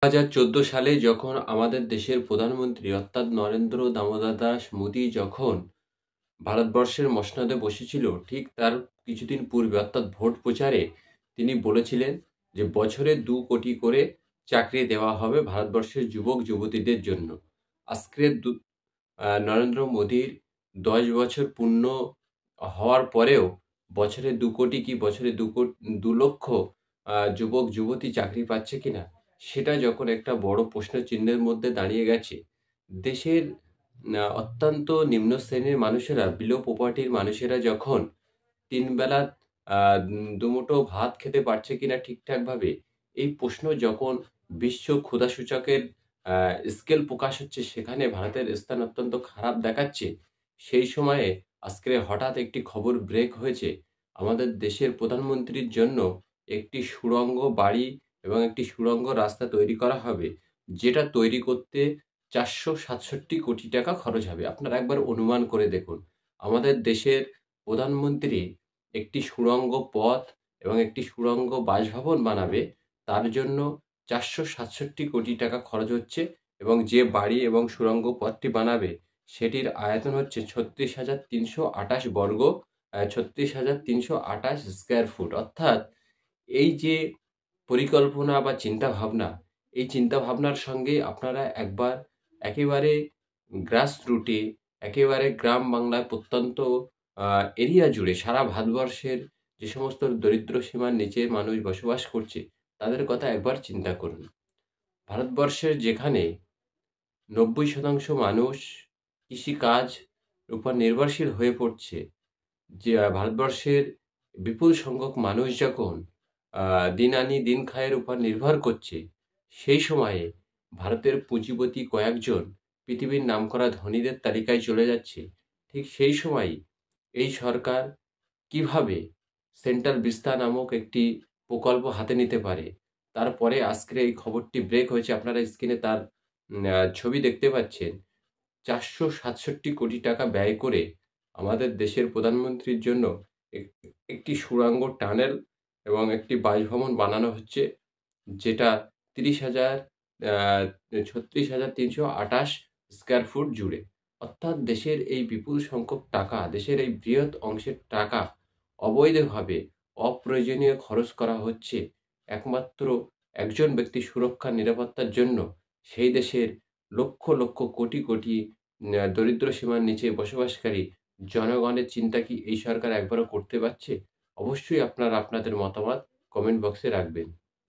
2014 সালে যখন আমাদের দেশের প্রধানমন্ত্রী অর্থাৎ নরেন্দ্র দামোদর দাস মোদী যখন ভারতবর্ষের মসনদে বসেছিল, ঠিক তার কিছুদিন পূর্বে অর্থাৎ ভোট প্রচারে তিনি বলেছিলেন যে বছরে 2 কোটি করে চাকরি দেওয়া হবে ভারতবর্ষের যুবক যুবতীদের জন্য। আজকে নরেন্দ্র মোদীর 10 বছর পূর্ণ হওয়ার পরেও বছরে 2 কোটি কি বছরে 2 লক্ষ যুবক যুবতী চাকরি পাচ্ছে কিনা, সেটা যখন একটা বড় প্রশ্নচিহ্নের মধ্যে দাঁড়িয়ে গেছে, দেশের অত্যন্ত নিম্ন শ্রেণীর মানুষেরা, বিলো প্রপার্টির মানুষেরা যখন 3 বেলা দুমুঠো ভাত খেতে পারছে কিনা ঠিকঠাকভাবে, এই প্রশ্ন যখন বিশ্ব ক্ষুধাসূচকের আ স্কেল প্রকাশ হচ্ছে, সেখানে ভারতের স্থান অত্যন্ত খারাপ দেখাচ্ছে। সেই সময়ে আজকে হঠাৎ একটি খবর ব্রেক হয়েছে। আমাদের দেশের প্রধানমন্ত্রীর জন্য একটি সুড়ঙ্গ বাড়ি এবং একটি সুড়ঙ্গ রাস্তা তৈরি করা হবে। যেটা তৈরি করতে 467 কোটি টাকা খরচ হবে। আপনারা একবার অনুমান করে দেখুন। আমাদের দেশের প্রধানমন্ত্রী একটি সুড়ঙ্গ পথ এবং একটি সুড়ঙ্গ বাসভবন বানাবে, তার জন্য 467 কোটি টাকা খরচ হচ্ছে এবং যে বাড়ি এবং সুড়ঙ্গ পথটি বানাবে সেটির আয়তন হচ্ছে 36,328 বর্গ 36,328 স্কয়ার ফুট। অর্থাৎ এই যে পরিকল্পনা বা চিন্তাভাবনা, এই চিন্তাভাবনার সঙ্গে আপনারা একবার একেবারে গ্রাস রুটে, একেবারে গ্রাম বাংলার প্রত্যন্ত এরিয়া জুড়ে সারা ভারতবর্ষের যে সমস্ত দরিদ্র সীমার নিচে মানুষ বসবাস করছে, তাদের কথা একবার চিন্তা করুন। ভারতবর্ষের যেখানে 90% মানুষ কৃষিকাজ উপর নির্ভরশীল হয়ে পড়ছে, যে ভারতবর্ষের বিপুল সংখ্যক মানুষ যখন দিন আনি দিন খায়ের উপর নির্ভর করছে, সেই সময়ে ভারতের পুঁজিপতি কয়েকজন পৃথিবীর নামকরা ধনীদের তালিকায় চলে যাচ্ছে। ঠিক সেই সময়ই এই সরকার কিভাবে সেন্ট্রাল বিস্তার নামক একটি প্রকল্প হাতে নিতে পারে। তারপরে আজকের এই খবরটি ব্রেক হয়েছে। আপনারা স্ক্রিনে তার ছবি দেখতে পাচ্ছেন। 467 কোটি টাকা ব্যয় করে আমাদের দেশের প্রধানমন্ত্রীর জন্য এক একটি সুড়ঙ্গ টানেল এবং একটি বাসভবন বানানো হচ্ছে, যেটা 36,328 স্কয়ার ফুট জুড়ে। অর্থাৎ দেশের এই বিপুল সংখ্যক টাকা, দেশের এই বৃহৎ অংশের টাকা অবৈধভাবে অপ্রয়োজনীয় খরচ করা হচ্ছে একমাত্র একজন ব্যক্তির সুরক্ষা নিরাপত্তার জন্য। সেই দেশের লক্ষ লক্ষ কোটি কোটি দরিদ্র সীমার নিচে বসবাসকারী জনগণের চিন্তা কি এই সরকার একবারও করতে পারছে? অবশ্যই আপনারা আপনাদের মতামত কমেন্ট বক্সে রাখবেন।